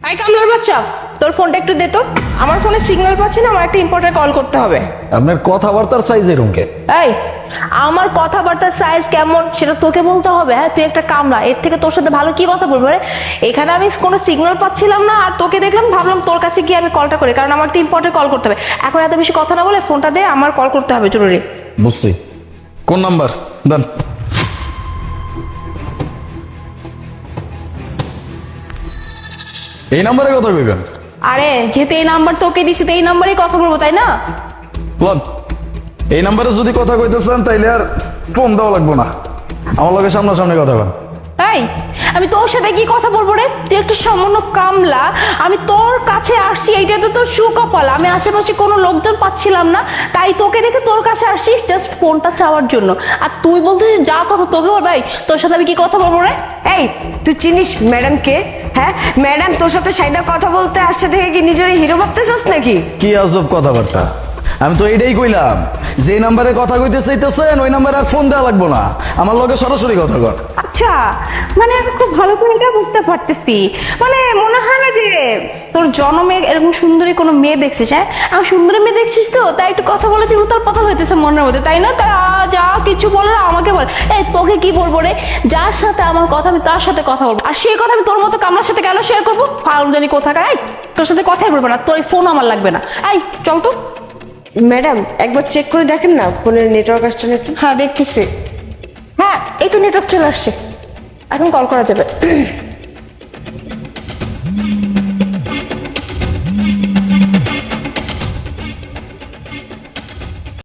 I কামলার বাচ্চা, তোর ফোনটা একটু দে তো। আমার ফোনে সিগন্যাল পাচ্ছি না, আমার একটা ইম্পর্টেন্ট কল করতে হবে। আপনার কথাবার্তার সাইজ এরকম কে? এই, আমার কথাবার্তার সাইজ কেমন সেটা তোকে বলতে হবে? হ্যাঁ, তুই একটা কামলা, এর থেকে তোর সাথে ভালো কি কথা বলবো রে? এখানে আমি কোনো সিগন্যাল পাচ্ছিলাম না, আর তোকে দেখলাম, ভাবলাম তোর কাছে গিয়ে আমি কলটা করি, কারণ আমার একটা ইম্পর্টেন্ট কল করতে হবে। এখন এত বেশি কথা না বলে ফোনটা দে, আমার কল করতে হবে জরুরি। বুঝছি। কোন নাম্বার দেন? এই নাম্বারে কথা কইবেন? আরে যেহেতু এই নাম্বার তোকে দিছি, তো এই নাম্বারেই কথা বলবো, তাই না? বল, এই নাম্বারে যদি কথা কইতেছেন তাইলে আর ফোন দেওয়া লাগবো না, আমার লগে সামনাসামনি কথা বল। এই, আমি তোর সাথে কি কথা বলবো রে? তুই একটা সামান্য কামলা, আমি তোর কাছে আসছি, এইটা তো তোর সুকপাল। আমি আশেপাশে কোনো লোকজন পাচ্ছিলাম না, তাই তোকে দেখে তোর কাছে আসছি জাস্ট ফোনটা চাওয়ার জন্য। আর তুই বলতেছিস যা কথা তোকে বল। ভাই, তোর সাথে আমি কি কথা বলবো রে? এই, তুই চিনিস ম্যাডামকে? হ্যাঁ, ম্যাডাম তোর সাথে সাইদা কথা বলতে আসছে দেখে কি নিজের হিরো ভাবতেছস নাকি? কি আজব কথাবার্তা! আমি তো এইটাই কইলাম, যে নাম্বারে কথা কইতে চাইতেছেন ওই নাম্বারে আর ফোন দেওয়া লাগবো না, আমার লগে সরাসরি কথা কর। আচ্ছা, মানে আমি খুব ভালো করে এটা বুঝতে পারতেছি। মানে মনে হয় না যে তোর জন্মে এরকম সুন্দরী কোনো মেয়ে দেখছিস। হ্যাঁ, আমি সুন্দরী মেয়ে দেখছিস তো, তাই একটু কথা বলে যে উতাল পাতাল হইতেছে মনের মধ্যে, তাই না? তা যা কিছু বলার আমাকে বল। এই, তোকে কি বলবো রে? যার সাথে আমার কথা আমি তার সাথে কথা বলবো, আর সেই কথা আমি তোর মতো কামলার সাথে কেন শেয়ার করবো? ফার্ম জানি কোথাকার। এই, তোর সাথে কথাই বলবো না, তোর এই ফোন আমার লাগবে না। এই চল তো। ম্যাডাম একবার চেক করে দেখেন না ফোনের নেটওয়ার্ক আসছে নাকি। হ্যাঁ দেখতেছি, হ্যাঁ এই তো নেটওয়ার্ক চলে আসছে, এখন কল করা যাবে।